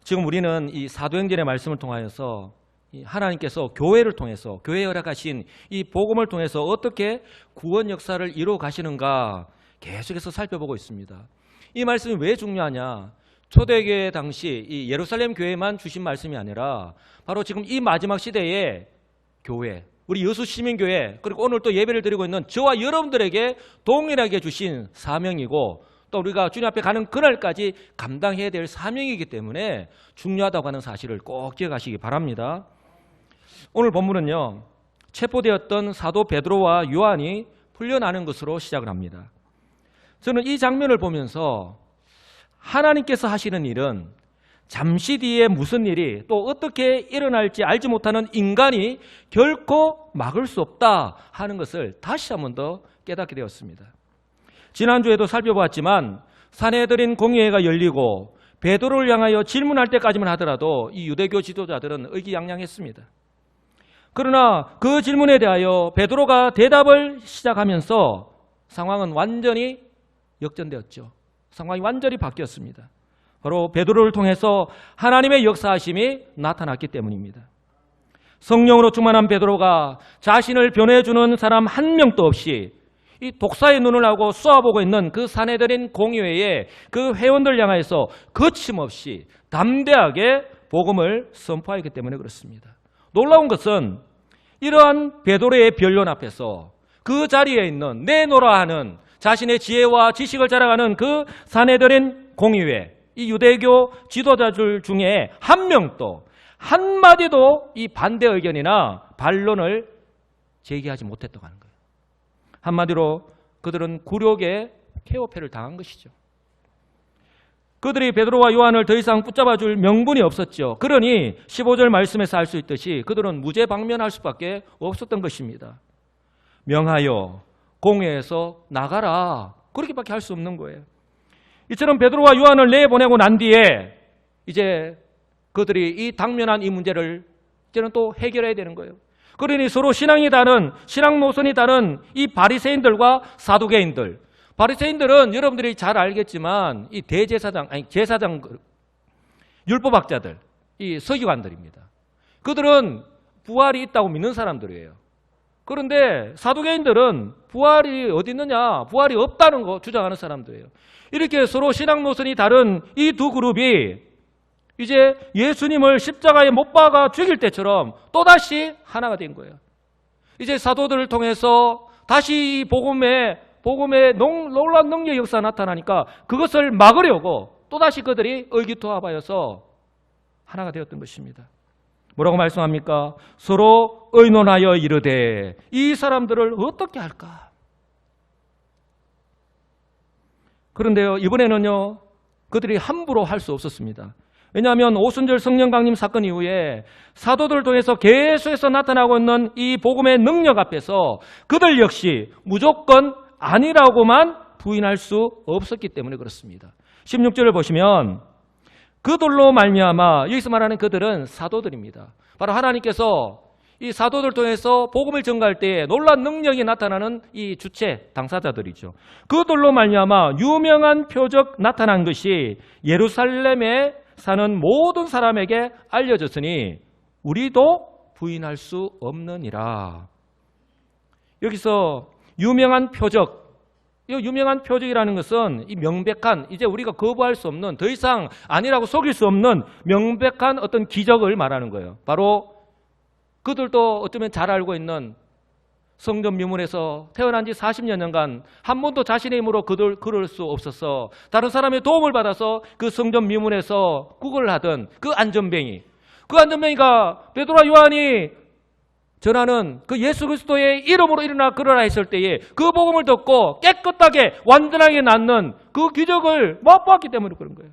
지금 우리는 이 사도행전의 말씀을 통하여서 하나님께서 교회를 통해서 교회에 허락하신 이 복음을 통해서 어떻게 구원 역사를 이루어 가시는가 계속해서 살펴보고 있습니다. 이 말씀이 왜 중요하냐? 초대교회 당시 이 예루살렘 교회만 주신 말씀이 아니라 바로 지금 이 마지막 시대의 교회, 우리 여수 시민교회, 그리고 오늘 또 예배를 드리고 있는 저와 여러분들에게 동일하게 주신 사명이고 또 우리가 주님 앞에 가는 그날까지 감당해야 될 사명이기 때문에 중요하다고 하는 사실을 꼭 기억하시기 바랍니다. 오늘 본문은요, 체포되었던 사도 베드로와 요한이 풀려나는 것으로 시작을 합니다. 저는 이 장면을 보면서 하나님께서 하시는 일은 잠시 뒤에 무슨 일이 또 어떻게 일어날지 알지 못하는 인간이 결코 막을 수 없다 하는 것을 다시 한 번 더 깨닫게 되었습니다. 지난주에도 살펴보았지만 산헤드린 공의회가 열리고 베드로를 향하여 질문할 때까지만 하더라도 이 유대교 지도자들은 의기양양했습니다. 그러나 그 질문에 대하여 베드로가 대답을 시작하면서 상황은 완전히 역전되었죠. 상황이 완전히 바뀌었습니다. 바로 베드로를 통해서 하나님의 역사하심이 나타났기 때문입니다. 성령으로 충만한 베드로가 자신을 변해주는 사람 한 명도 없이 이 독사의 눈을 하고 쏘아보고 있는 그 산헤드린 공의회의 그 회원들 향해서 거침없이 담대하게 복음을 선포하였기 때문에 그렇습니다. 놀라운 것은 이러한 베드로의 변론 앞에서 그 자리에 있는 내노라 하는 자신의 지혜와 지식을 자랑하는 그 산헤드린 공의회, 이 유대교 지도자들 중에 한 명도 한마디도 이 반대 의견이나 반론을 제기하지 못했다고 하는 거예요. 한마디로 그들은 굴욕의 케오패를 당한 것이죠. 그들이 베드로와 요한을 더 이상 붙잡아줄 명분이 없었죠. 그러니 15절 말씀에서 알 수 있듯이 그들은 무죄방면할 수밖에 없었던 것입니다. 명하여 공회에서 나가라, 그렇게밖에 할 수 없는 거예요. 이처럼 베드로와 요한을 내보내고 난 뒤에 이제 그들이 이 당면한 이 문제를 이제는 또 해결해야 되는 거예요. 그러니 서로 신앙이 다른, 신앙 노선이 다른 이 바리새인들과 사두개인들, 바리새인들은 여러분들이 잘 알겠지만 이 대제사장, 아니 제사장, 율법학자들, 이 서기관들입니다. 그들은 부활이 있다고 믿는 사람들이에요. 그런데 사두개인들은 부활이 어디 있느냐, 부활이 없다는 거 주장하는 사람들이에요. 이렇게 서로 신앙 노선이 다른 이 두 그룹이 이제 예수님을 십자가에 못 박아 죽일 때처럼 또다시 하나가 된 거예요. 이제 사도들을 통해서 다시 이 복음의 놀라운 능력의 역사가 나타나니까 그것을 막으려고 또다시 그들이 의기투합하여서 하나가 되었던 것입니다. 뭐라고 말씀합니까? 서로 의논하여 이르되 이 사람들을 어떻게 할까? 그런데요, 이번에는요, 그들이 함부로 할 수 없었습니다. 왜냐하면 오순절 성령 강림 사건 이후에 사도들을 통해서 계속해서 나타나고 있는 이 복음의 능력 앞에서 그들 역시 무조건 아니라고만 부인할 수 없었기 때문에 그렇습니다. 16절을 보시면 그들로 말미암아, 여기서 말하는 그들은 사도들입니다. 바로 하나님께서 이 사도들 통해서 복음을 전가할 때에 놀라운 능력이 나타나는 이 주체 당사자들이죠. 그들로 말미암아 유명한 표적 나타난 것이 예루살렘에 사는 모든 사람에게 알려졌으니 우리도 부인할 수 없느니라. 여기서 유명한 표적, 이 유명한 표적이라는 것은 이 명백한, 이제 우리가 거부할 수 없는, 더 이상 아니라고 속일 수 없는 명백한 어떤 기적을 말하는 거예요. 바로 그들도 어쩌면 잘 알고 있는 성전 미문에서 태어난 지 40여년간 한 번도 자신의 힘으로 걸을 수 없어서 다른 사람의 도움을 받아서 그 성전 미문에서 구걸을 하던 그 안전뱅이가 베드로와 요한이 전하는 그 예수 그리스도의 이름으로 일어나 걸어라 했을 때에 그 복음을 듣고 깨끗하게 완전하게 낫는 그 기적을 맛보았기 때문에 그런 거예요.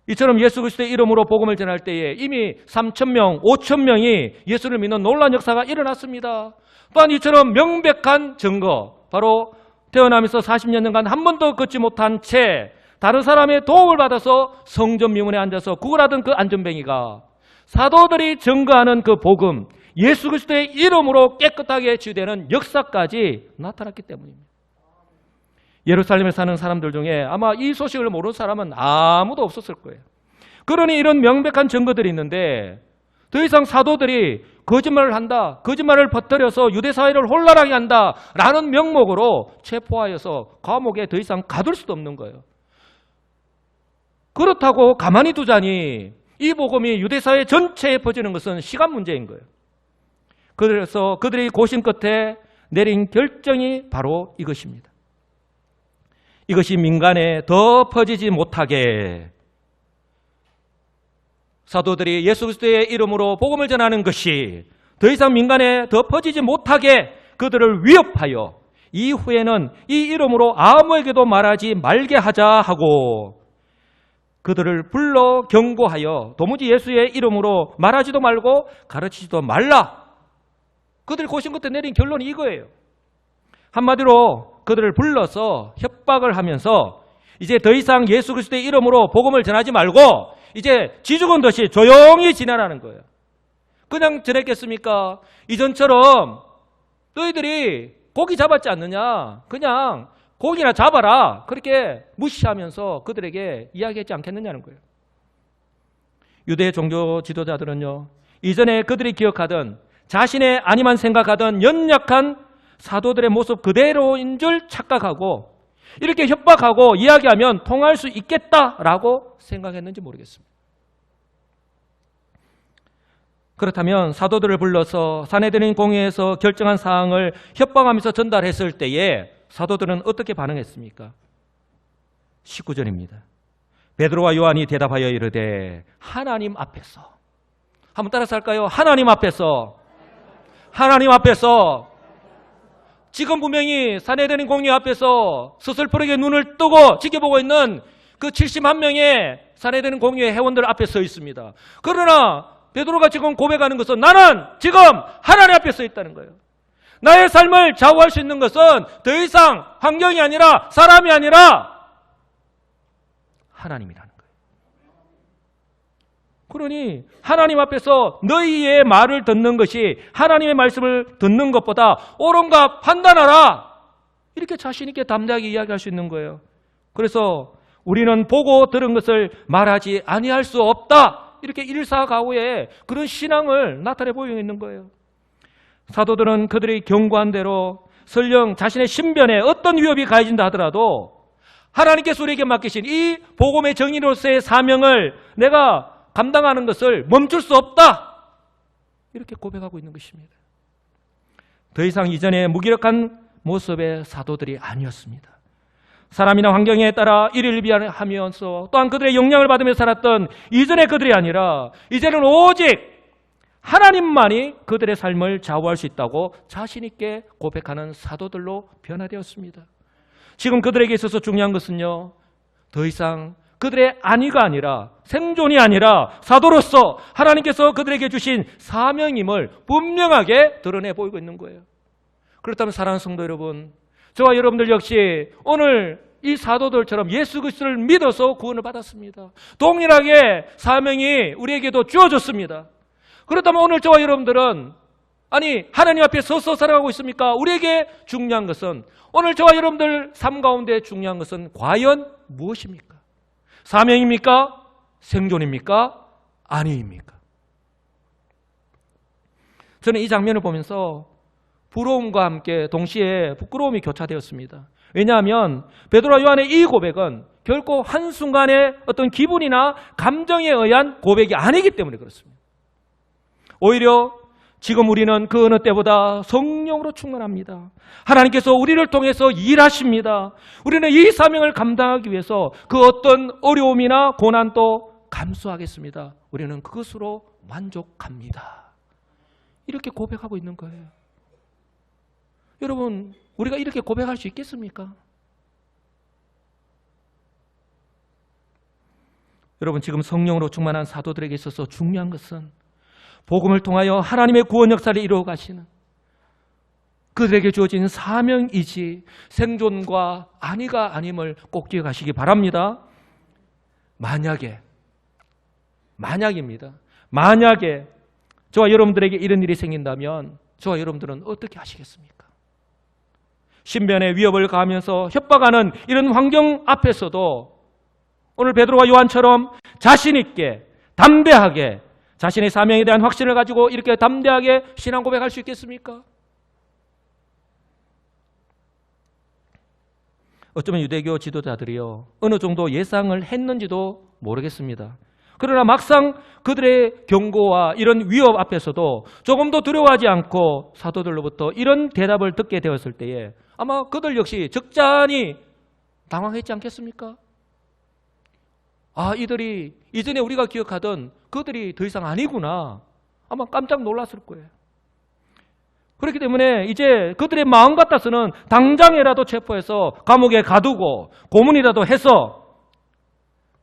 이처럼 예수 그리스도의 이름으로 복음을 전할 때에 이미 3,000명, 5,000명이 예수를 믿는 놀라운 역사가 일어났습니다. 또한 이처럼 명백한 증거, 바로 태어나면서 40년간 한 번도 걷지 못한 채 다른 사람의 도움을 받아서 성전 미문에 앉아서 구걸하던 그 안전뱅이가 사도들이 증거하는 그 복음, 예수 그리스도의 이름으로 깨끗하게 치유되는 역사까지 나타났기 때문입니다. 예루살렘에 사는 사람들 중에 아마 이 소식을 모르는 사람은 아무도 없었을 거예요. 그러니 이런 명백한 증거들이 있는데 더 이상 사도들이 거짓말을 한다, 거짓말을 퍼뜨려서 유대 사회를 혼란하게 한다라는 명목으로 체포하여서 감옥에 더 이상 가둘 수도 없는 거예요. 그렇다고 가만히 두자니 이 복음이 유대 사회 전체에 퍼지는 것은 시간 문제인 거예요. 그래서 그들이 고심 끝에 내린 결정이 바로 이것입니다. 이것이 민간에 더 퍼지지 못하게 사도들이 예수 그리스도의 이름으로 복음을 전하는 것이 더 이상 민간에 더 퍼지지 못하게 그들을 위협하여 이후에는 이 이름으로 아무에게도 말하지 말게 하자 하고 그들을 불러 경고하여 도무지 예수의 이름으로 말하지도 말고 가르치지도 말라. 그들이 고심 끝에 내린 결론이 이거예요. 한마디로 그들을 불러서 협박을 하면서 이제 더 이상 예수 그리스도의 이름으로 복음을 전하지 말고 이제 쥐죽은 듯이 조용히 지내라는 거예요. 그냥 지냈겠습니까? 이전처럼 너희들이 고기 잡았지 않느냐? 그냥 고기나 잡아라. 그렇게 무시하면서 그들에게 이야기했지 않겠느냐는 거예요. 유대 종교 지도자들은요, 이전에 그들이 기억하던 자신의 아니만 생각하던 연약한 사도들의 모습 그대로인 줄 착각하고 이렇게 협박하고 이야기하면 통할 수 있겠다라고 생각했는지 모르겠습니다. 그렇다면 사도들을 불러서 사내들인 공회에서 결정한 사항을 협박하면서 전달했을 때에 사도들은 어떻게 반응했습니까? 19절입니다. 베드로와 요한이 대답하여 이르되 하나님 앞에서, 한번 따라서 할까요? 하나님 앞에서, 하나님 앞에서. 지금 분명히 사내들인 공회 앞에서 서슬프르게 눈을 뜨고 지켜보고 있는 그 71명의 사내들인 공회 회원들 앞에 서 있습니다. 그러나 베드로가 지금 고백하는 것은 나는 지금 하나님 앞에 서 있다는 거예요. 나의 삶을 좌우할 수 있는 것은 더 이상 환경이 아니라 사람이 아니라 하나님이라는 거예요. 그러니 하나님 앞에서 너희의 말을 듣는 것이 하나님의 말씀을 듣는 것보다 옳은가 판단하라. 이렇게 자신 있게 담대하게 이야기할 수 있는 거예요. 그래서 우리는 보고 들은 것을 말하지 아니할 수 없다. 이렇게 일사가오의 그런 신앙을 나타내 보이고 있는 거예요. 사도들은 그들이 경고한 대로 설령 자신의 신변에 어떤 위협이 가해진다 하더라도 하나님께서 우리에게 맡기신 이 복음의 정의로서의 사명을 내가 감당하는 것을 멈출 수 없다. 이렇게 고백하고 있는 것입니다. 더 이상 이전의 무기력한 모습의 사도들이 아니었습니다. 사람이나 환경에 따라 일일비하면서 또한 그들의 영향을 받으며 살았던 이전의 그들이 아니라 이제는 오직 하나님만이 그들의 삶을 좌우할 수 있다고 자신 있게 고백하는 사도들로 변화되었습니다. 지금 그들에게 있어서 중요한 것은요, 더 이상 그들의 안위가 아니라 생존이 아니라 사도로서 하나님께서 그들에게 주신 사명임을 분명하게 드러내 보이고 있는 거예요. 그렇다면 사랑하는 성도 여러분, 저와 여러분들 역시 오늘 이 사도들처럼 예수 그리스도를 믿어서 구원을 받았습니다. 동일하게 사명이 우리에게도 주어졌습니다. 그렇다면 오늘 저와 여러분들은 하나님 앞에 서서 살아가고 있습니까? 우리에게 중요한 것은, 오늘 저와 여러분들 삶 가운데 중요한 것은 과연 무엇입니까? 사명입니까? 생존입니까? 안위입니까? 저는 이 장면을 보면서 부러움과 함께 동시에 부끄러움이 교차되었습니다. 왜냐하면 베드로와 요한의 이 고백은 결코 한순간의 어떤 기분이나 감정에 의한 고백이 아니기 때문에 그렇습니다. 오히려 지금 우리는 그 어느 때보다 성령으로 충만합니다. 하나님께서 우리를 통해서 일하십니다. 우리는 이 사명을 감당하기 위해서 그 어떤 어려움이나 고난도 감수하겠습니다. 우리는 그것으로 만족합니다. 이렇게 고백하고 있는 거예요. 여러분, 우리가 이렇게 고백할 수 있겠습니까? 여러분, 지금 성령으로 충만한 사도들에게 있어서 중요한 것은 복음을 통하여 하나님의 구원 역사를 이루어 가시는 그들에게 주어진 사명이지 생존과 안위가 아님을 꼭 기억하시기 바랍니다. 만약입니다. 만약에 저와 여러분들에게 이런 일이 생긴다면 저와 여러분들은 어떻게 하시겠습니까? 신변의 위협을 가하면서 협박하는 이런 환경 앞에서도 오늘 베드로와 요한처럼 자신 있게 담대하게 자신의 사명에 대한 확신을 가지고 이렇게 담대하게 신앙 고백할 수 있겠습니까? 어쩌면 유대교 지도자들이요, 어느 정도 예상을 했는지도 모르겠습니다. 그러나 막상 그들의 경고와 이런 위협 앞에서도 조금도 두려워하지 않고 사도들로부터 이런 대답을 듣게 되었을 때에 아마 그들 역시 적잖이 당황했지 않겠습니까? 아, 이들이 이전에 우리가 기억하던 그들이 더 이상 아니구나. 아마 깜짝 놀랐을 거예요. 그렇기 때문에 이제 그들의 마음 같아서는 당장이라도 체포해서 감옥에 가두고 고문이라도 해서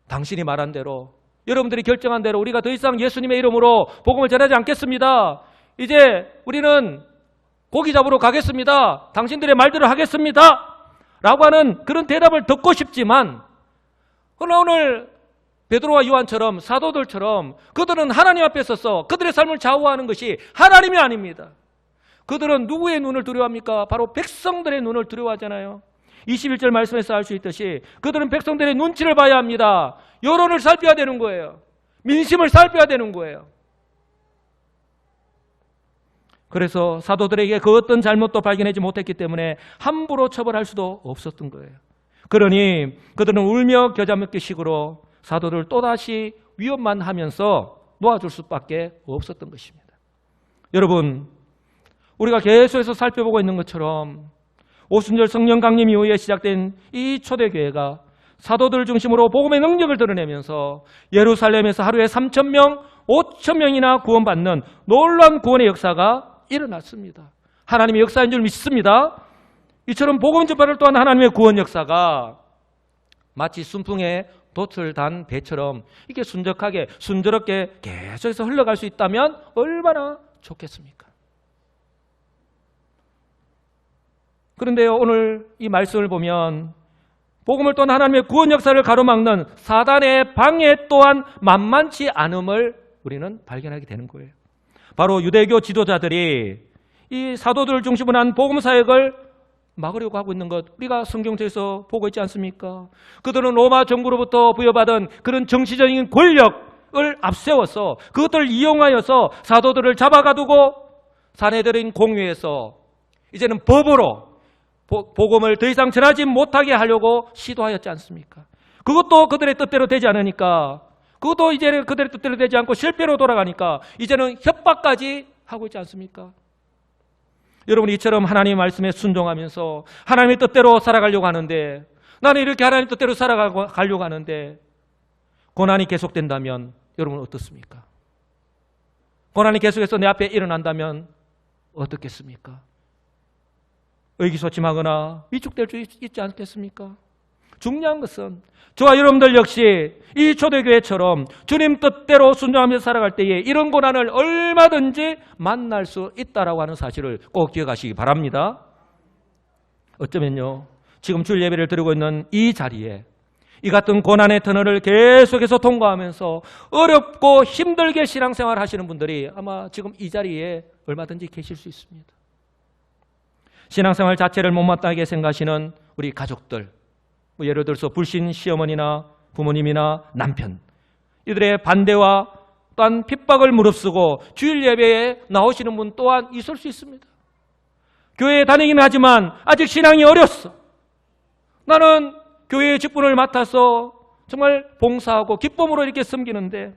당신이 말한 대로, 여러분들이 결정한 대로 우리가 더 이상 예수님의 이름으로 복음을 전하지 않겠습니다. 이제 우리는 고기 잡으러 가겠습니다. 당신들의 말대로 하겠습니다. 라고 하는 그런 대답을 듣고 싶지만, 그러나 오늘 베드로와 요한처럼 사도들처럼 그들은 하나님 앞에 서서 그들의 삶을 좌우하는 것이 하나님이 아닙니다. 그들은 누구의 눈을 두려워합니까? 바로 백성들의 눈을 두려워하잖아요. 21절 말씀에서 알 수 있듯이 그들은 백성들의 눈치를 봐야 합니다. 여론을 살펴야 되는 거예요. 민심을 살펴야 되는 거예요. 그래서 사도들에게 그 어떤 잘못도 발견하지 못했기 때문에 함부로 처벌할 수도 없었던 거예요. 그러니 그들은 울며 겨자 먹기 식으로 사도들 또다시 위협만 하면서 놓아줄 수밖에 없었던 것입니다. 여러분, 우리가 계속해서 살펴보고 있는 것처럼 오순절 성령 강림 이후에 시작된 이 초대교회가 사도들 중심으로 복음의 능력을 드러내면서 예루살렘에서 하루에 3,000명, 5,000명이나 구원받는 놀라운 구원의 역사가 일어났습니다. 하나님의 역사인 줄 믿습니다. 이처럼 복음 전파를 또한 하나님의 구원 역사가 마치 순풍에 돛을 단 배처럼 이렇게 순적하게 순조롭게 계속해서 흘러갈 수 있다면 얼마나 좋겠습니까? 그런데요, 오늘 이 말씀을 보면 복음을 또한 하나님의 구원 역사를 가로막는 사단의 방해 또한 만만치 않음을 우리는 발견하게 되는 거예요. 바로 유대교 지도자들이 이 사도들을 중심으로 한 복음 사역을 막으려고 하고 있는 것, 우리가 성경책에서 보고 있지 않습니까? 그들은 로마 정부로부터 부여받은 그런 정치적인 권력을 앞세워서 그것들을 이용하여서 사도들을 잡아가두고 사내들인 공회에서 이제는 법으로 복음을 더 이상 전하지 못하게 하려고 시도하였지 않습니까? 그것도 그들의 뜻대로 되지 않으니까, 그것도 이제는 그들의 뜻대로 되지 않고 실패로 돌아가니까 이제는 협박까지 하고 있지 않습니까? 여러분, 이처럼 하나님의 말씀에 순종하면서 하나님의 뜻대로 살아가려고 하는데, 나는 이렇게 하나님의 뜻대로 살아가려고 하는데 고난이 계속된다면 여러분 어떻습니까? 고난이 계속해서 내 앞에 일어난다면 어떻겠습니까? 의기소침하거나 위축될 수 있지 않겠습니까? 중요한 것은 저와 여러분들 역시 이 초대교회처럼 주님 뜻대로 순종하면서 살아갈 때에 이런 고난을 얼마든지 만날 수 있다라고 하는 사실을 꼭 기억하시기 바랍니다. 어쩌면요, 지금 주일 예배를 드리고 있는 이 자리에 이 같은 고난의 터널을 계속해서 통과하면서 어렵고 힘들게 신앙생활 하시는 분들이 아마 지금 이 자리에 얼마든지 계실 수 있습니다. 신앙생활 자체를 못마땅하게 생각하시는 우리 가족들, 예를 들어서 불신 시어머니나 부모님이나 남편, 이들의 반대와 또한 핍박을 무릅쓰고 주일 예배에 나오시는 분 또한 있을 수 있습니다. 교회에 다니긴 하지만 아직 신앙이 어렸어. 나는 교회의 직분을 맡아서 정말 봉사하고 기쁨으로 이렇게 섬기는데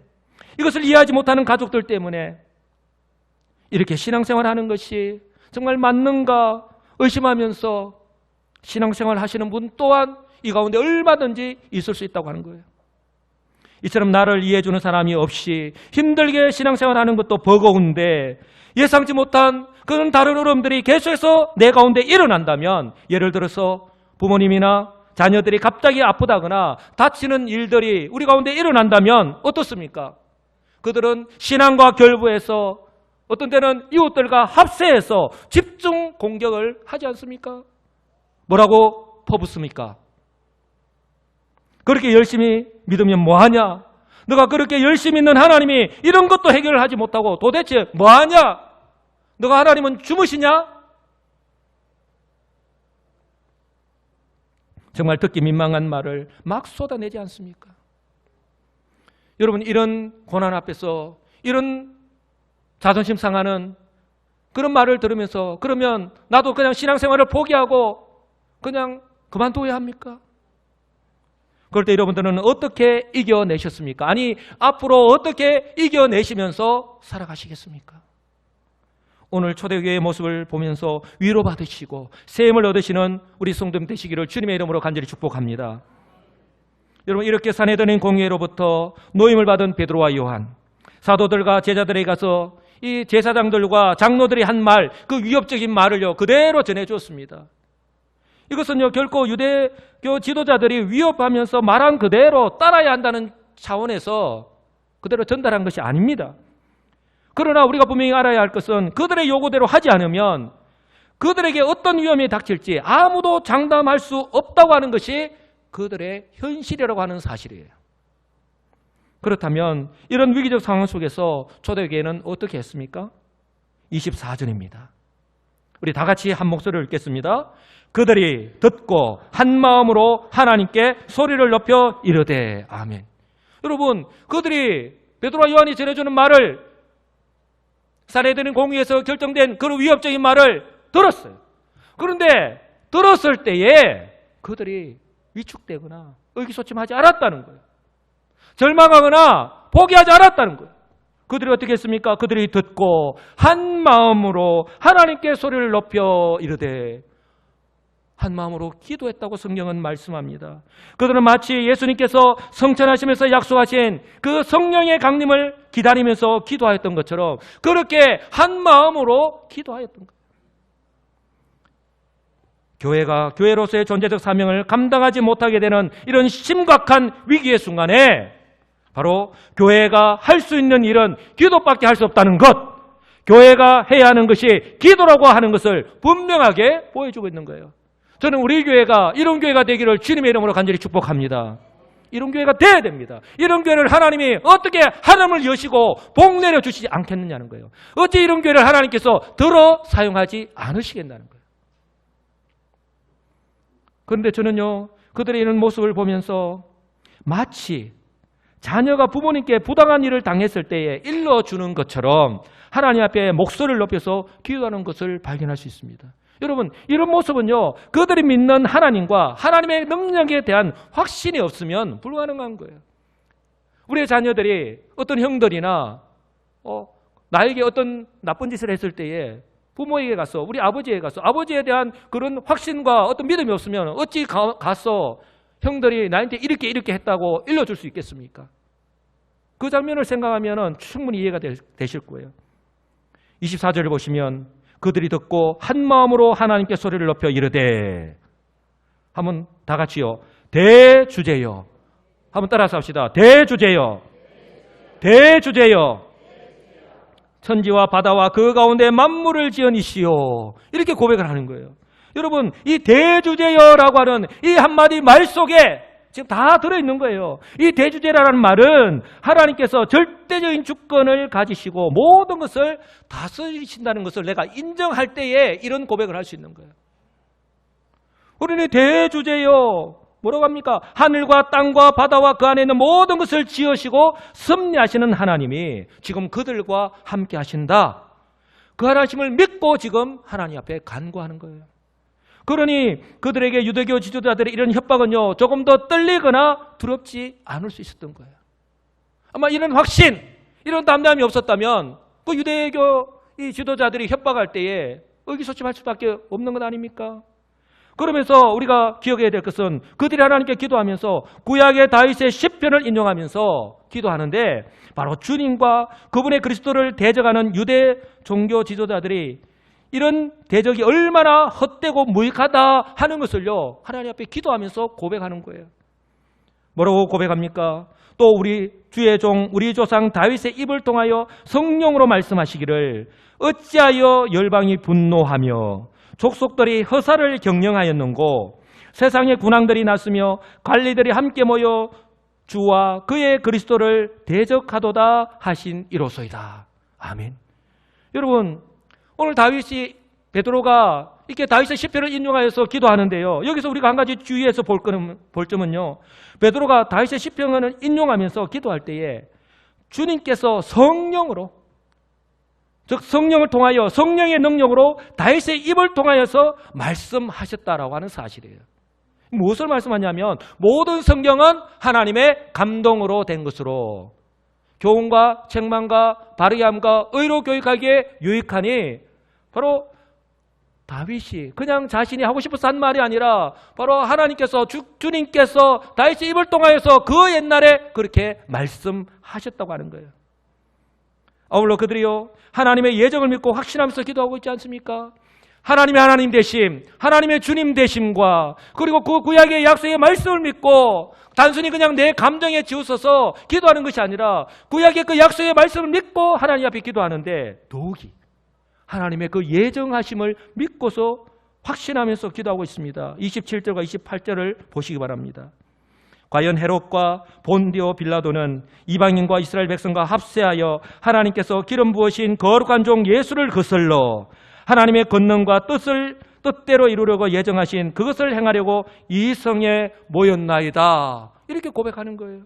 이것을 이해하지 못하는 가족들 때문에 이렇게 신앙생활하는 것이 정말 맞는가 의심하면서 신앙생활 하시는 분 또한 이 가운데 얼마든지 있을 수 있다고 하는 거예요. 이처럼 나를 이해해주는 사람이 없이 힘들게 신앙생활하는 것도 버거운데 예상치 못한 그런 다른 어려움들이 계속해서 내 가운데 일어난다면, 예를 들어서 부모님이나 자녀들이 갑자기 아프다거나 다치는 일들이 우리 가운데 일어난다면 어떻습니까? 그들은 신앙과 결부해서 어떤 때는 이웃들과 합세해서 집중 공격을 하지 않습니까? 뭐라고 퍼붓습니까? 그렇게 열심히 믿으면 뭐하냐? 너가 그렇게 열심히 믿는 하나님이 이런 것도 해결을 하지 못하고 도대체 뭐하냐? 너가 하나님은 주무시냐? 정말 듣기 민망한 말을 막 쏟아내지 않습니까? 여러분, 이런 고난 앞에서 이런 자존심 상하는 그런 말을 들으면서 그러면 나도 그냥 신앙생활을 포기하고 그냥 그만둬야 합니까? 그럴 때 여러분들은 어떻게 이겨내셨습니까? 아니, 앞으로 어떻게 이겨내시면서 살아가시겠습니까? 오늘 초대교회의 모습을 보면서 위로받으시고 세임을 얻으시는 우리 성도님 되시기를 주님의 이름으로 간절히 축복합니다. 여러분, 이렇게 산헤드린 공회로부터 노임을 받은 베드로와 요한, 사도들과 제자들에게 가서 이 제사장들과 장로들이 한 말, 그 위협적인 말을요 그대로 전해주었습니다. 이것은요 결코 유대교 지도자들이 위협하면서 말한 그대로 따라야 한다는 차원에서 그대로 전달한 것이 아닙니다. 그러나 우리가 분명히 알아야 할 것은 그들의 요구대로 하지 않으면 그들에게 어떤 위험이 닥칠지 아무도 장담할 수 없다고 하는 것이 그들의 현실이라고 하는 사실이에요. 그렇다면 이런 위기적 상황 속에서 초대교회는 어떻게 했습니까? 24절입니다. 우리 다 같이 한 목소리를 읽겠습니다. 그들이 듣고 한 마음으로 하나님께 소리를 높여 이르되 아멘. 여러분, 그들이 베드로와 요한이 전해주는 말을, 산헤드린 공의에서 결정된 그런 위협적인 말을 들었어요. 그런데 들었을 때에 그들이 위축되거나 의기소침하지 않았다는 거예요. 절망하거나 포기하지 않았다는 거예요. 그들이 어떻게 했습니까? 그들이 듣고 한 마음으로 하나님께 소리를 높여 이르되, 한 마음으로 기도했다고 성경은 말씀합니다. 그들은 마치 예수님께서 성천하시면서 약속하신 그 성령의 강림을 기다리면서 기도하였던 것처럼 그렇게 한 마음으로 기도하였던 거예요. 교회가 교회로서의 존재적 사명을 감당하지 못하게 되는 이런 심각한 위기의 순간에 바로 교회가 할 수 있는 일은 기도밖에 할 수 없다는 것, 교회가 해야 하는 것이 기도라고 하는 것을 분명하게 보여주고 있는 거예요. 저는 우리 교회가 이런 교회가 되기를 주님의 이름으로 간절히 축복합니다. 이런 교회가 돼야 됩니다. 이런 교회를 하나님이 어떻게 하나님을 여시고 복 내려주시지 않겠느냐는 거예요. 어찌 이런 교회를 하나님께서 들어 사용하지 않으시겠다는 거예요. 그런데 저는요, 그들의 이런 모습을 보면서 마치 자녀가 부모님께 부당한 일을 당했을 때에 일러주는 것처럼 하나님 앞에 목소리를 높여서 기도하는 것을 발견할 수 있습니다. 여러분, 이런 모습은요 그들이 믿는 하나님과 하나님의 능력에 대한 확신이 없으면 불가능한 거예요. 우리의 자녀들이 어떤 형들이나 나에게 어떤 나쁜 짓을 했을 때에 부모에게 가서, 우리 아버지에게 가서 아버지에 대한 그런 확신과 어떤 믿음이 없으면 어찌 가서 형들이 나한테 이렇게 했다고 일러줄 수 있겠습니까? 그 장면을 생각하면 충분히 이해가 되실 거예요. 24절을 보시면 그들이 듣고 한 마음으로 하나님께 소리를 높여 이르되, 한번 다 같이요, 대주제여, 한번 따라서 합시다. 대주제여, 대주제여, 천지와 바다와 그 가운데 만물을 지은 이시오, 이렇게 고백을 하는 거예요. 여러분, 이 대주제여라고 하는 이 한마디 말 속에 지금 다 들어있는 거예요. 이 대주제라는 말은 하나님께서 절대적인 주권을 가지시고 모든 것을 다스리신다는 것을 내가 인정할 때에 이런 고백을 할 수 있는 거예요. 우리는 대주제여, 뭐라고 합니까? 하늘과 땅과 바다와 그 안에 있는 모든 것을 지으시고 섭리하시는 하나님이 지금 그들과 함께 하신다. 그 하나님을 믿고 지금 하나님 앞에 간구하는 거예요. 그러니 그들에게 유대교 지도자들의 이런 협박은요 조금 더 떨리거나 두렵지 않을 수 있었던 거예요. 아마 이런 확신, 이런 담담이 없었다면 그 유대교 이 지도자들이 협박할 때에 의기소침할 수밖에 없는 것 아닙니까? 그러면서 우리가 기억해야 될 것은 그들이 하나님께 기도하면서 구약의 다윗의 시편을 인용하면서 기도하는데, 바로 주님과 그분의 그리스도를 대적하는 유대 종교 지도자들이 이런 대적이 얼마나 헛되고 무익하다 하는 것을요 하나님 앞에 기도하면서 고백하는 거예요. 뭐라고 고백합니까? 또 우리 주의 종 우리 조상 다윗의 입을 통하여 성령으로 말씀하시기를, 어찌하여 열방이 분노하며 족속들이 허사를 경영하였는고, 세상의 군왕들이 났으며 관리들이 함께 모여 주와 그의 그리스도를 대적하도다 하신 이로소이다. 아멘. 여러분, 오늘 다윗이, 베드로가 이렇게 다윗의 시편을 인용하여서 기도하는데요. 여기서 우리가 한 가지 주의해서 볼 점은요. 베드로가 다윗의 시편을 인용하면서 기도할 때에 주님께서 성령으로, 즉 성령을 통하여 성령의 능력으로 다윗의 입을 통하여서 말씀하셨다라고 하는 사실이에요. 무엇을 말씀하냐면 모든 성경은 하나님의 감동으로 된 것으로 교훈과 책망과 바르게함과 의로 교육하기에 유익하니, 바로 다윗이 그냥 자신이 하고 싶어서 한 말이 아니라 바로 하나님께서 주님께서 다윗의 입을 통하여서 그 옛날에 그렇게 말씀하셨다고 하는 거예요. 아울러 그들이요 하나님의 예정을 믿고 확신하면서 기도하고 있지 않습니까? 하나님의 하나님 되심, 하나님의 주님 되심과 그리고 그 구약의 약속의 말씀을 믿고 단순히 그냥 내 감정에 지우서서 기도하는 것이 아니라 구약의 그 약속의 말씀을 믿고 하나님 앞에 기도하는데 더욱이 하나님의 그 예정하심을 믿고서 확신하면서 기도하고 있습니다. 27절과 28절을 보시기 바랍니다. 과연 헤롯과 본디오 빌라도는 이방인과 이스라엘 백성과 합세하여 하나님께서 기름 부으신 거룩한 종 예수를 거슬러 하나님의 권능과 뜻대로 이루려고 예정하신 그것을 행하려고 이 성에 모였나이다. 이렇게 고백하는 거예요.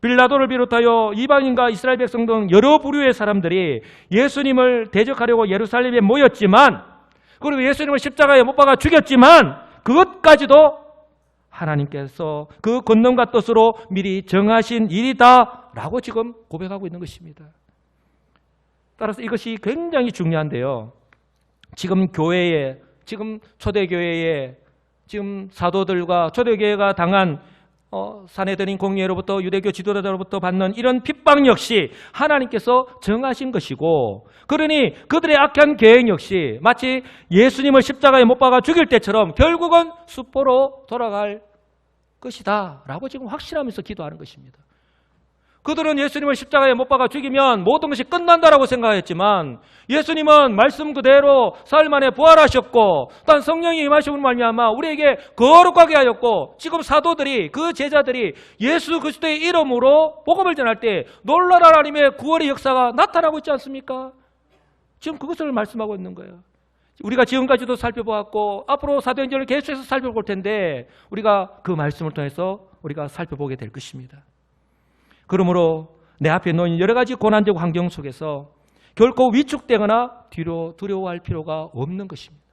빌라도를 비롯하여 이방인과 이스라엘 백성 등 여러 부류의 사람들이 예수님을 대적하려고 예루살렘에 모였지만, 그리고 예수님을 십자가에 못 박아 죽였지만 그것까지도 하나님께서 그 권능과 뜻으로 미리 정하신 일이다라고 지금 고백하고 있는 것입니다. 따라서 이것이 굉장히 중요한데요. 지금 교회에, 지금 초대교회에, 지금 사도들과 초대교회가 당한 사내들인 공의회로부터 유대교 지도자로부터 받는 이런 핍박 역시 하나님께서 정하신 것이고, 그러니 그들의 악한 계획 역시 마치 예수님을 십자가에 못 박아 죽일 때처럼 결국은 수포로 돌아갈 것이다 라고 지금 확신하면서 기도하는 것입니다. 그들은 예수님을 십자가에 못 박아 죽이면 모든 것이 끝난다라고 생각했지만 예수님은 말씀 그대로 사흘 만에 부활하셨고 또한 성령이 임하심으로 말미암아 우리에게 거룩하게 하였고, 지금 사도들이, 그 제자들이 예수 그리스도의 이름으로 복음을 전할 때 놀라운 하나님의 구원의 역사가 나타나고 있지 않습니까? 지금 그것을 말씀하고 있는 거예요. 우리가 지금까지도 살펴보았고 앞으로 사도행전을 계속해서 살펴볼 텐데 우리가 그 말씀을 통해서 우리가 살펴보게 될 것입니다. 그러므로 내 앞에 놓인 여러 가지 고난적 환경 속에서 결코 위축되거나 두려워할 필요가 없는 것입니다.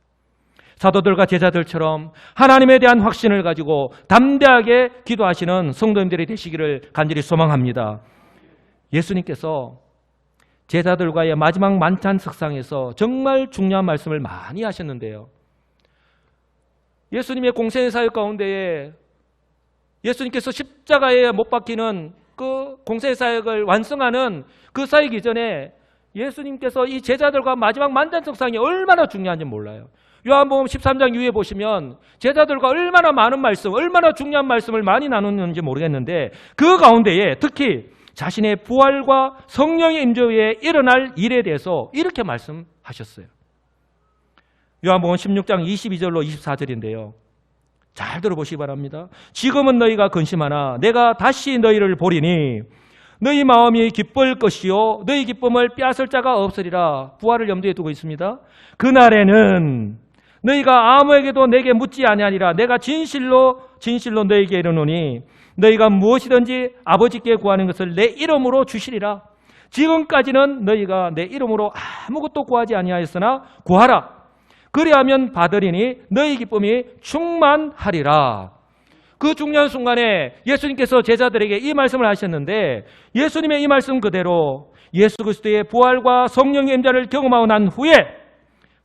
사도들과 제자들처럼 하나님에 대한 확신을 가지고 담대하게 기도하시는 성도님들이 되시기를 간절히 소망합니다. 예수님께서 제자들과의 마지막 만찬 석상에서 정말 중요한 말씀을 많이 하셨는데요. 예수님의 공생의 사역 가운데에 예수님께서 십자가에 못 박히는 그 공생의 사역을 완성하는 그 사역 이전에 예수님께서 이 제자들과 마지막 만찬 석상이 얼마나 중요한지 몰라요. 요한복음 13장 이후에 보시면 제자들과 얼마나 많은 말씀, 얼마나 중요한 말씀을 많이 나눴는지 모르겠는데 그 가운데에 특히 자신의 부활과 성령의 임재에 일어날 일에 대해서 이렇게 말씀하셨어요. 요한복음 16장 22절로 24절인데요. 잘 들어보시기 바랍니다. 지금은 너희가 근심하나 내가 다시 너희를 보리니 너희 마음이 기쁠 것이요 너희 기쁨을 빼앗을 자가 없으리라. 부활을 염두에 두고 있습니다. 그날에는 너희가 아무에게도 내게 묻지 아니하니라. 내가 진실로 너희에게 이르노니 너희가 무엇이든지 아버지께 구하는 것을 내 이름으로 주시리라. 지금까지는 너희가 내 이름으로 아무것도 구하지 아니하였으나 구하라. 그리하면 받으리니 너희 기쁨이 충만하리라. 그 중요한 순간에 예수님께서 제자들에게 이 말씀을 하셨는데 예수님의 이 말씀 그대로 예수 그리스도의 부활과 성령의 임재를 경험하고 난 후에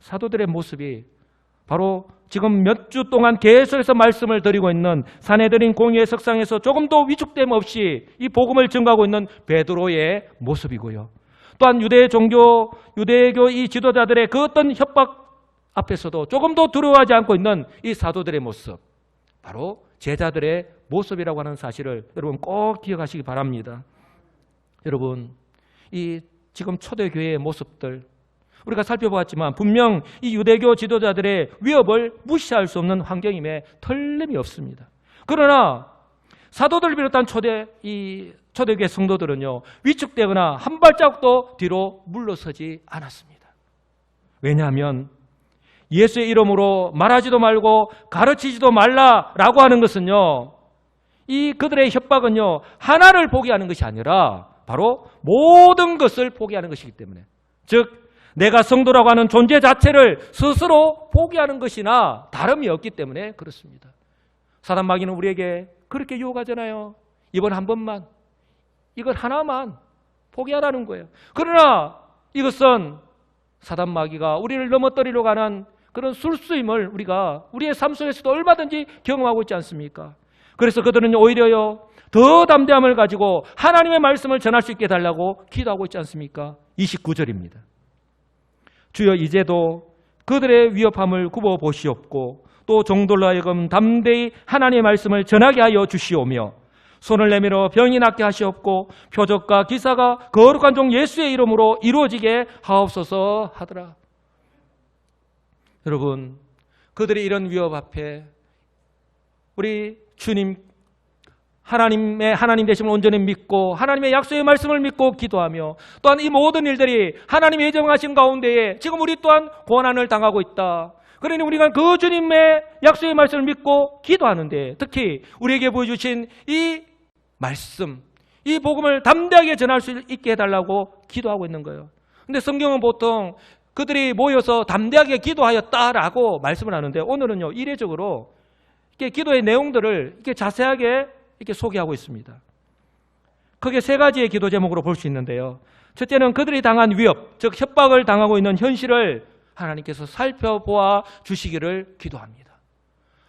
사도들의 모습이 바로 지금 몇 주 동안 계속해서 말씀을 드리고 있는 사내들인 공의회 석상에서 조금도 위축됨 없이 이 복음을 증거하고 있는 베드로의 모습이고요. 또한 유대교 이 지도자들의 그 어떤 협박 앞에서도 조금도 두려워하지 않고 있는 이 사도들의 모습, 바로 제자들의 모습이라고 하는 사실을 여러분 꼭 기억하시기 바랍니다. 여러분, 이 지금 초대교회의 모습들 우리가 살펴보았지만 분명 이 유대교 지도자들의 위협을 무시할 수 없는 환경임에 틀림이 없습니다. 그러나 사도들을 비롯한 초대교회 성도들은요, 위축되거나 한 발자국도 뒤로 물러서지 않았습니다. 왜냐하면 예수의 이름으로 말하지도 말고 가르치지도 말라라고 하는 것은요, 이 그들의 협박은요, 하나를 포기하는 것이 아니라 바로 모든 것을 포기하는 것이기 때문에, 즉 내가 성도라고 하는 존재 자체를 스스로 포기하는 것이나 다름이 없기 때문에 그렇습니다. 사단 마귀는 우리에게 그렇게 유혹하잖아요. 이번 한 번만, 이걸 하나만 포기하라는 거예요. 그러나 이것은 사단 마귀가 우리를 넘어뜨리려고 하는 그런 술수임을 우리가 우리의 삶 속에서도 얼마든지 경험하고 있지 않습니까? 그래서 그들은 오히려요, 더 담대함을 가지고 하나님의 말씀을 전할 수 있게 해달라고 기도하고 있지 않습니까? 29절입니다. 주여 이제도 그들의 위협함을 굽어 보시옵고 또 종들로 하여금 담대히 하나님의 말씀을 전하게 하여 주시오며 손을 내밀어 병이 낫게 하시옵고 표적과 기사가 거룩한 종 예수의 이름으로 이루어지게 하옵소서 하더라. 여러분, 그들의 이런 위협 앞에 우리 주님, 하나님 되심을 온전히 믿고 하나님의 약속의 말씀을 믿고 기도하며 또한 이 모든 일들이 하나님의 예정하신 가운데에 지금 우리 또한 고난을 당하고 있다. 그러니 우리가 그 주님의 약속의 말씀을 믿고 기도하는데, 특히 우리에게 보여주신 이 말씀, 이 복음을 담대하게 전할 수 있게 해달라고 기도하고 있는 거예요. 근데 성경은 보통 그들이 모여서 담대하게 기도하였다라고 말씀을 하는데, 오늘은요, 이례적으로 이렇게 기도의 내용들을 이렇게 자세하게 이렇게 소개하고 있습니다. 크게 세 가지의 기도 제목으로 볼 수 있는데요. 첫째는 그들이 당한 위협, 즉 협박을 당하고 있는 현실을 하나님께서 살펴보아 주시기를 기도합니다.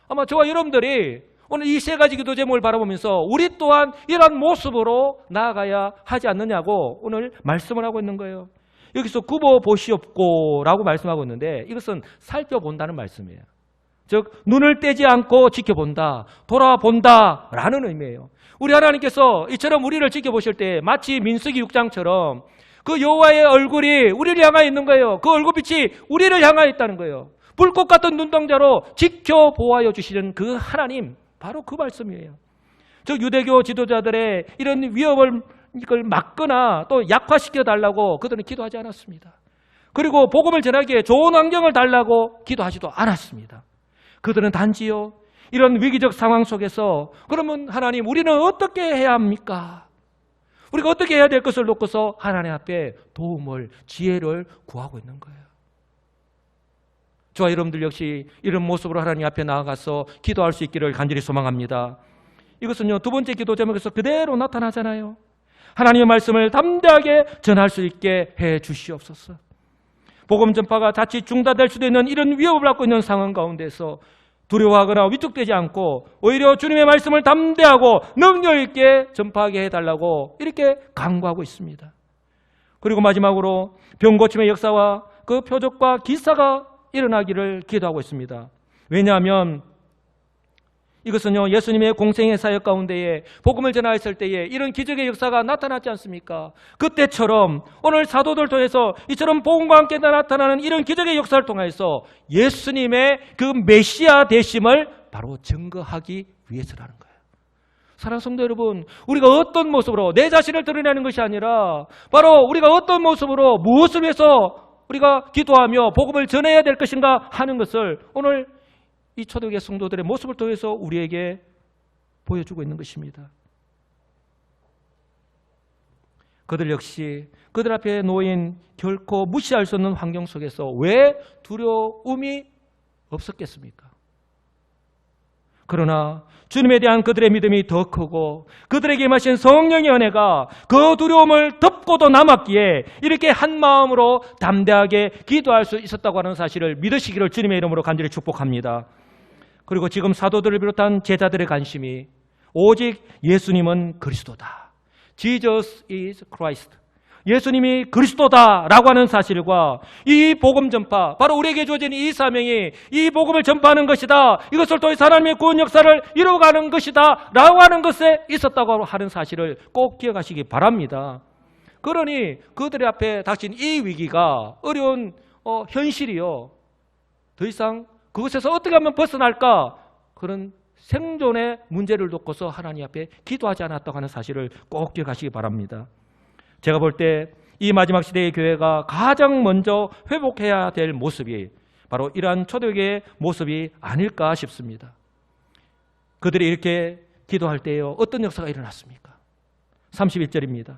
아마 저와 여러분들이 오늘 이 세 가지 기도 제목을 바라보면서 우리 또한 이런 모습으로 나아가야 하지 않느냐고 오늘 말씀을 하고 있는 거예요. 여기서 굽어 보시옵고 라고 말씀하고 있는데, 이것은 살펴본다는 말씀이에요. 즉 눈을 떼지 않고 지켜본다, 돌아본다 라는 의미예요. 우리 하나님께서 이처럼 우리를 지켜보실 때 마치 민수기 6장처럼 그 여호와의 얼굴이 우리를 향하여 있는 거예요. 그 얼굴빛이 우리를 향하여 있다는 거예요. 불꽃 같은 눈동자로 지켜보아여 주시는 그 하나님, 바로 그 말씀이에요. 즉 유대교 지도자들의 이런 위협을 이걸 막거나 또 약화시켜 달라고 그들은 기도하지 않았습니다. 그리고 복음을 전하기에 좋은 환경을 달라고 기도하지도 않았습니다. 그들은 단지요, 이런 위기적 상황 속에서 그러면 하나님, 우리는 어떻게 해야 합니까? 우리가 어떻게 해야 될 것을 놓고서 하나님 앞에 도움을, 지혜를 구하고 있는 거예요. 저와 여러분들 역시 이런 모습으로 하나님 앞에 나아가서 기도할 수 있기를 간절히 소망합니다. 이것은요, 두 번째 기도 제목에서 그대로 나타나잖아요. 하나님의 말씀을 담대하게 전할 수 있게 해 주시옵소서. 복음 전파가 자칫 중단될 수도 있는 이런 위협을 받고 있는 상황 가운데서 두려워하거나 위축되지 않고 오히려 주님의 말씀을 담대하고 능력 있게 전파하게 해달라고 이렇게 간구하고 있습니다. 그리고 마지막으로 병고침의 역사와 그 표적과 기사가 일어나기를 기도하고 있습니다. 왜냐하면 이것은요, 예수님의 공생의 사역 가운데에 복음을 전하였을 때에 이런 기적의 역사가 나타났지 않습니까? 그때처럼 오늘 사도들 통해서 이처럼 복음과 함께 나타나는 이런 기적의 역사를 통해서 예수님의 그 메시아 되심을 바로 증거하기 위해서라는 거예요. 사랑하는 성도 여러분, 우리가 어떤 모습으로 내 자신을 드러내는 것이 아니라 바로 우리가 어떤 모습으로 무엇을 위해서 우리가 기도하며 복음을 전해야 될 것인가 하는 것을 오늘 이 초대교회 성도들의 모습을 통해서 우리에게 보여주고 있는 것입니다. 그들 역시 그들 앞에 놓인 결코 무시할 수 없는 환경 속에서 왜 두려움이 없었겠습니까? 그러나 주님에 대한 그들의 믿음이 더 크고 그들에게 임하신 성령의 은혜가 그 두려움을 덮고도 남았기에 이렇게 한 마음으로 담대하게 기도할 수 있었다고 하는 사실을 믿으시기를 주님의 이름으로 간절히 축복합니다. 그리고 지금 사도들을 비롯한 제자들의 관심이 오직 예수님은 그리스도다. Jesus is Christ. 예수님이 그리스도다라고 하는 사실과 이 복음 전파, 바로 우리에게 주어진 이 사명이 이 복음을 전파하는 것이다, 이것을 통해 하나님의 구원 역사를 이루어가는 것이다 라고 하는 것에 있었다고 하는 사실을 꼭 기억하시기 바랍니다. 그러니 그들의 앞에 닥친 이 위기가 어려운 현실이요, 더 이상 그것에서 어떻게 하면 벗어날까, 그런 생존의 문제를 놓고서 하나님 앞에 기도하지 않았다고 하는 사실을 꼭 기억하시기 바랍니다. 제가 볼 때 이 마지막 시대의 교회가 가장 먼저 회복해야 될 모습이 바로 이러한 초대교회의 모습이 아닐까 싶습니다. 그들이 이렇게 기도할 때에요, 어떤 역사가 일어났습니까? 31절입니다.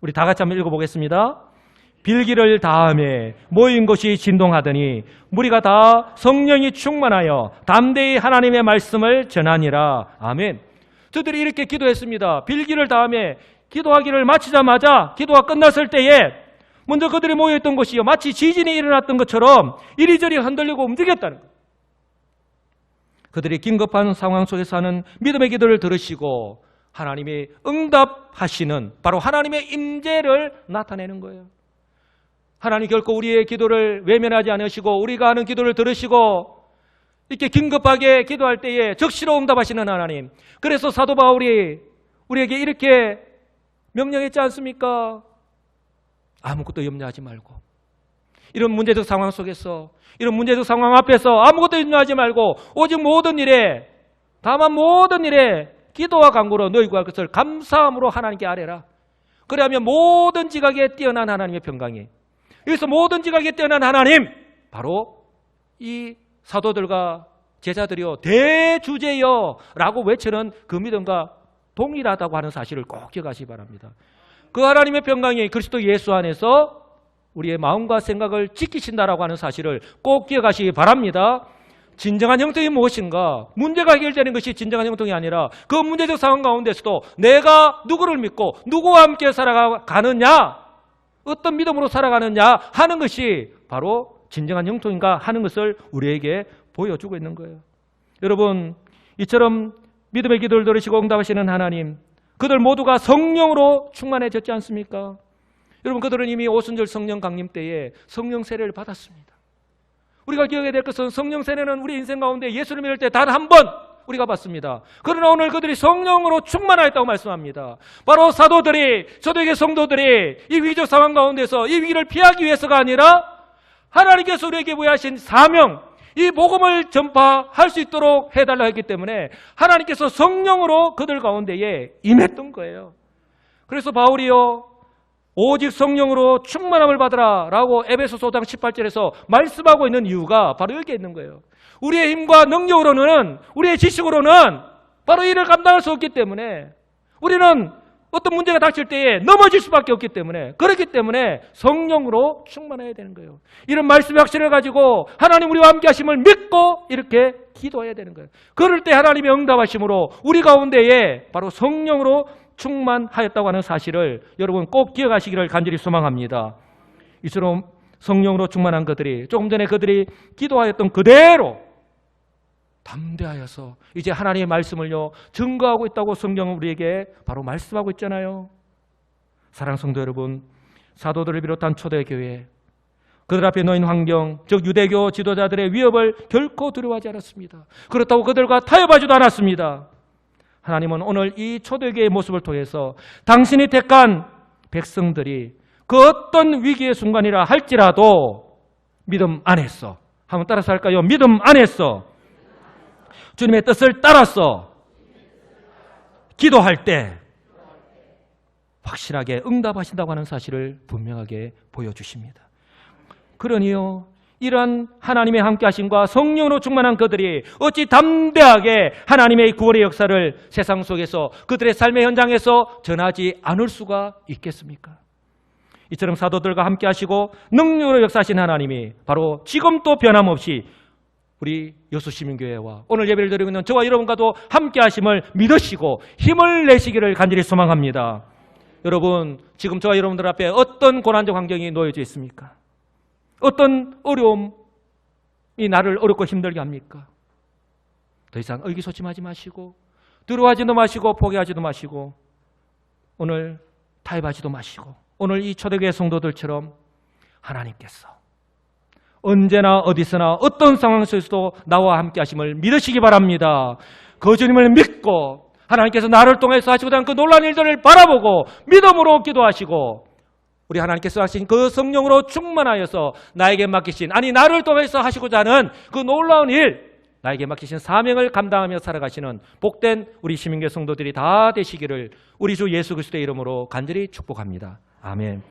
우리 다 같이 한번 읽어보겠습니다. 빌기를 다함에 모인 곳이 진동하더니 무리가 다 성령이 충만하여 담대히 하나님의 말씀을 전하니라. 아멘. 저들이 이렇게 기도했습니다. 빌기를 다함에 기도하기를 마치자마자 기도가 끝났을 때에 먼저 그들이 모여있던 곳이요, 마치 지진이 일어났던 것처럼 이리저리 흔들리고 움직였다는 거예요. 그들이 긴급한 상황 속에서 하는 믿음의 기도를 들으시고 하나님이 응답하시는, 바로 하나님의 임재를 나타내는 거예요. 하나님 결코 우리의 기도를 외면하지 않으시고 우리가 하는 기도를 들으시고 이렇게 긴급하게 기도할 때에 적시로 응답하시는 하나님. 그래서 사도 바울이 우리에게 이렇게 명령했지 않습니까? 아무것도 염려하지 말고, 이런 문제적 상황 속에서, 이런 문제적 상황 앞에서 아무것도 염려하지 말고 오직 모든 일에, 다만 모든 일에 기도와 간구로 너희 구할 것을 감사함으로 하나님께 아뢰라. 그래야면 모든 지각에 뛰어난 하나님의 평강이, 여기서 모든 지각에 뛰어난 하나님, 바로 이 사도들과 제자들이요 대주제여 라고 외치는 그 믿음과 동일하다고 하는 사실을 꼭 기억하시기 바랍니다. 그 하나님의 평강이 그리스도 예수 안에서 우리의 마음과 생각을 지키신다라고 하는 사실을 꼭 기억하시기 바랍니다. 진정한 형통이 무엇인가? 문제가 해결되는 것이 진정한 형통이 아니라 그 문제적 상황 가운데서도 내가 누구를 믿고 누구와 함께 살아가느냐, 어떤 믿음으로 살아가느냐 하는 것이 바로 진정한 형통인가 하는 것을 우리에게 보여주고 있는 거예요. 여러분, 이처럼 믿음의 기도를 들으시고 응답하시는 하나님, 그들 모두가 성령으로 충만해졌지 않습니까? 여러분, 그들은 이미 오순절 성령 강림 때에 성령 세례를 받았습니다. 우리가 기억해야 될 것은 성령 세례는 우리 인생 가운데 예수를 믿을 때 단 한 번 우리가 받습니다. 그러나 오늘 그들이 성령으로 충만하였다고 말씀합니다. 바로 사도들이, 초대교회 성도들이 이 위기적 상황 가운데서 이 위기를 피하기 위해서가 아니라 하나님께서 우리에게 부여하신 사명, 이 복음을 전파할 수 있도록 해달라 했기 때문에 하나님께서 성령으로 그들 가운데에 임했던 거예요. 그래서 바울이요, 오직 성령으로 충만함을 받으라 라고 에베소서 5장 18절에서 말씀하고 있는 이유가 바로 여기에 있는 거예요. 우리의 힘과 능력으로는, 우리의 지식으로는 바로 이를 감당할 수 없기 때문에, 우리는 어떤 문제가 닥칠 때에 넘어질 수밖에 없기 때문에, 그렇기 때문에 성령으로 충만해야 되는 거예요. 이런 말씀의 확신을 가지고 하나님 우리와 함께 하심을 믿고 이렇게 기도해야 되는 거예요. 그럴 때 하나님의 응답하심으로 우리 가운데에 바로 성령으로 충만하였다고 하는 사실을 여러분 꼭 기억하시기를 간절히 소망합니다. 이처럼 성령으로 충만한 그들이, 조금 전에 그들이 기도하였던 그대로 담대하여서 이제 하나님의 말씀을요 증거하고 있다고 성경은 우리에게 바로 말씀하고 있잖아요. 사랑하는 성도 여러분, 사도들을 비롯한 초대교회, 그들 앞에 놓인 환경, 즉 유대교 지도자들의 위협을 결코 두려워하지 않았습니다. 그렇다고 그들과 타협하지도 않았습니다. 하나님은 오늘 이 초대교회의 모습을 통해서 당신이 택한 백성들이 그 어떤 위기의 순간이라 할지라도 믿음 안에서, 한번 따라서 할까요? 믿음 안에서 주님의 뜻을 따라서 기도할 때 확실하게 응답하신다고 하는 사실을 분명하게 보여주십니다. 그러니요, 이러한 하나님의 함께하심과 성령으로 충만한 그들이 어찌 담대하게 하나님의 구원의 역사를 세상 속에서 그들의 삶의 현장에서 전하지 않을 수가 있겠습니까? 이처럼 사도들과 함께하시고 능력으로 역사하신 하나님이 바로 지금도 변함없이 우리 여수시민교회와 오늘 예배를 드리고 있는 저와 여러분과도 함께하심을 믿으시고 힘을 내시기를 간절히 소망합니다. 여러분, 지금 저와 여러분들 앞에 어떤 고난적 환경이 놓여져 있습니까? 어떤 어려움이 나를 어렵고 힘들게 합니까? 더 이상 의기소침하지 마시고 두려워하지도 마시고 포기하지도 마시고 오늘 타협하지도 마시고 오늘 이 초대교회 성도들처럼 하나님께서 언제나 어디서나 어떤 상황 속에서도 나와 함께 하심을 믿으시기 바랍니다. 그 주님을 믿고 하나님께서 나를 통해서 하시고자 하는 그 놀라운 일들을 바라보고 믿음으로 기도하시고 우리 하나님께서 하신 그 성령으로 충만하여서 나에게 맡기신, 아니 나를 통해서 하시고자 하는 그 놀라운 일, 나에게 맡기신 사명을 감당하며 살아가시는 복된 우리 시민교회 성도들이 다 되시기를 우리 주 예수 그리스도의 이름으로 간절히 축복합니다. 아멘.